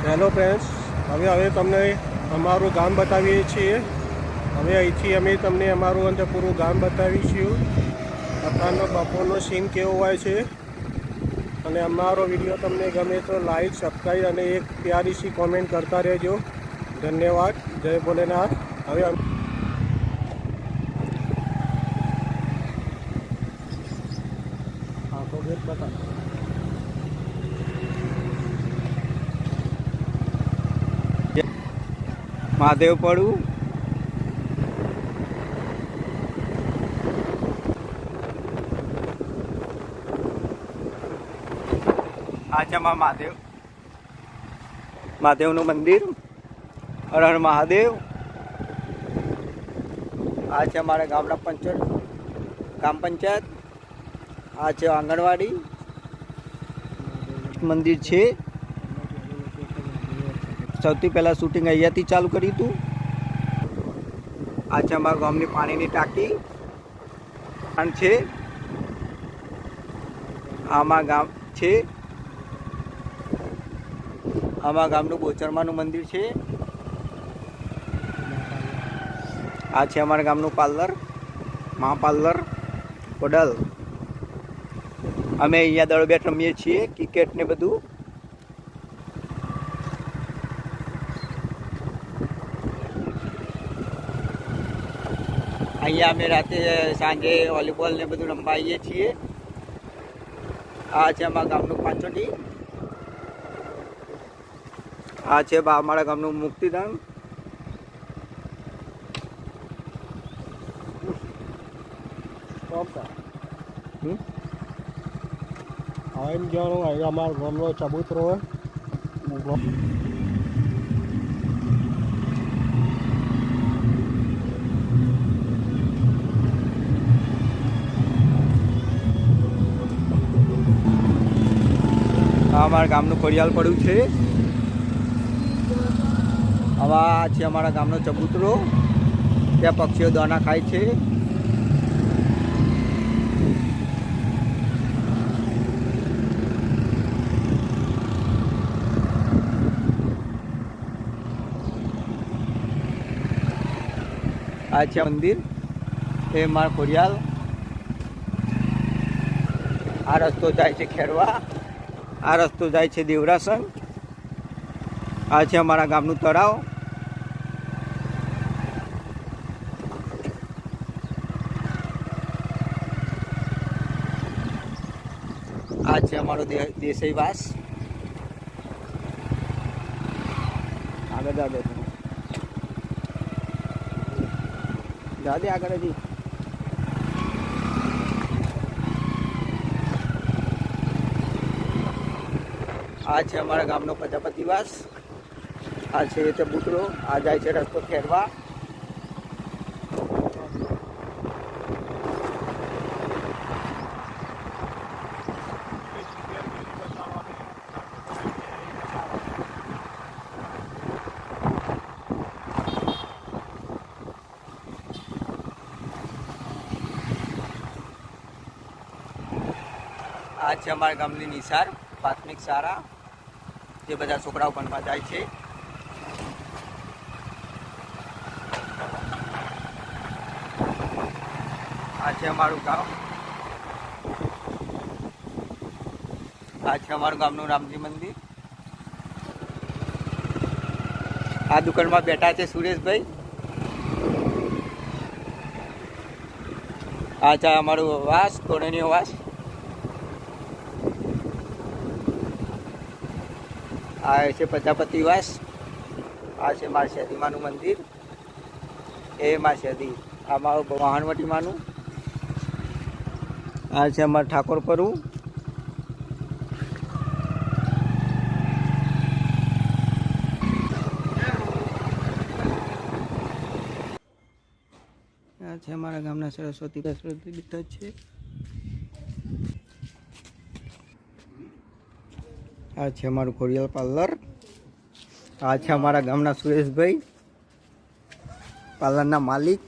Hello friends, હવે તમને અમારું ગામ બતાવીએ છીએ. હવે અહીંથી અમે તમને અમારું અંદર પૂરું ગામ બતાવીશું. અત્યારનો બપોરનો સીન કેવો હોય છે. અને અમારો વિડીયો તમને ગમે તો લાઈક, સબસ્ક્રાઈબ અને એક પ્યારી સી કોમેન્ટ કરતા રહેજો. ધન્યવાદ. જય ભોલેનાથ. હવે આખો ગેટ બતાવો. મહાદેવ પડું આચામાં મહાદેવનું મંદિર. હર હર મહાદેવ. આ છે અમારા ગામના ગ્રામ પંચાયત. આ છે આંગણવાડી. મંદિર છે. સૌથી પહેલાં શૂટિંગ અહીંયાથી ચાલુ કર્યું હતું. આ છે અમારા ગામની પાણીની ટાંકી છે. આમાં ગામ છે. આમાં ગામનું બોચરમાનું મંદિર છે. આ છે અમારા ગામનું પાર્લર, મહાપાર્લર કોડલ. અમે અહીંયા દળ બેટ રમીએ છીએ, ક્રિકેટ ને બધું. અહીંયા અમે રાતે સાંજે વોલીબોલ ને બધું રમવા આવીએ છીએ. આ છે અમારા ગામનું પાંચોટી. આ છે અમારા ગામનું મુક્તિધામ. એમ જાણું અહીં અમારો ગામનો ચબૂતરો હોય. આ અમારા ગામનું ખોડિયાલ પડ્યું છે. આવા છે અમારા ગામનો ચબૂતરો. ત્યાં પક્ષીઓ દાણા ખાય છે. આ છે મંદિર. એ મારા ખોડિયાલ. આ રસ્તો જાય છે ખેરવા. આ રસ્તો જાય છે દેવરાસન. આ છે અમારા ગામનું તળાવ. આ છે અમારો દેસાઈ વાસ. આગળ જાદે આગળ હજી. આ છે અમારા ગામનો પ્રજાપતિવાસ. આ છે ચબૂતરો. આ જાય છે રસ્તો ખેરવા. આ છે અમારા ગામની નિસાર પ્રાથમિક શાળા, જે બધા છોકરાઓ ભણવા જાય છે. આ છે અમારું ગામ. આ છે અમારું ગામનું રામજી મંદિર. આ દુકાનમાં બેઠા છે સુરેશભાઈ. આ છે અમારું વાસ, તોરણીયો વાસ. આ છે પ્રજાપતિવાસ. આ છે માર શેદીમાનું મંદિર. એ માર શેદી. આ મારું વાહણવટીમાનું. આ છે અમારું ઠાકોરપરું. આ છે અમારા ગામના સરસ્વતી બેઠા છે. આ છે અમારું ખોડિયાલ પાર્લર. આ છે અમારા ગામના સુરેશભાઈ, પાર્લરના માલિક.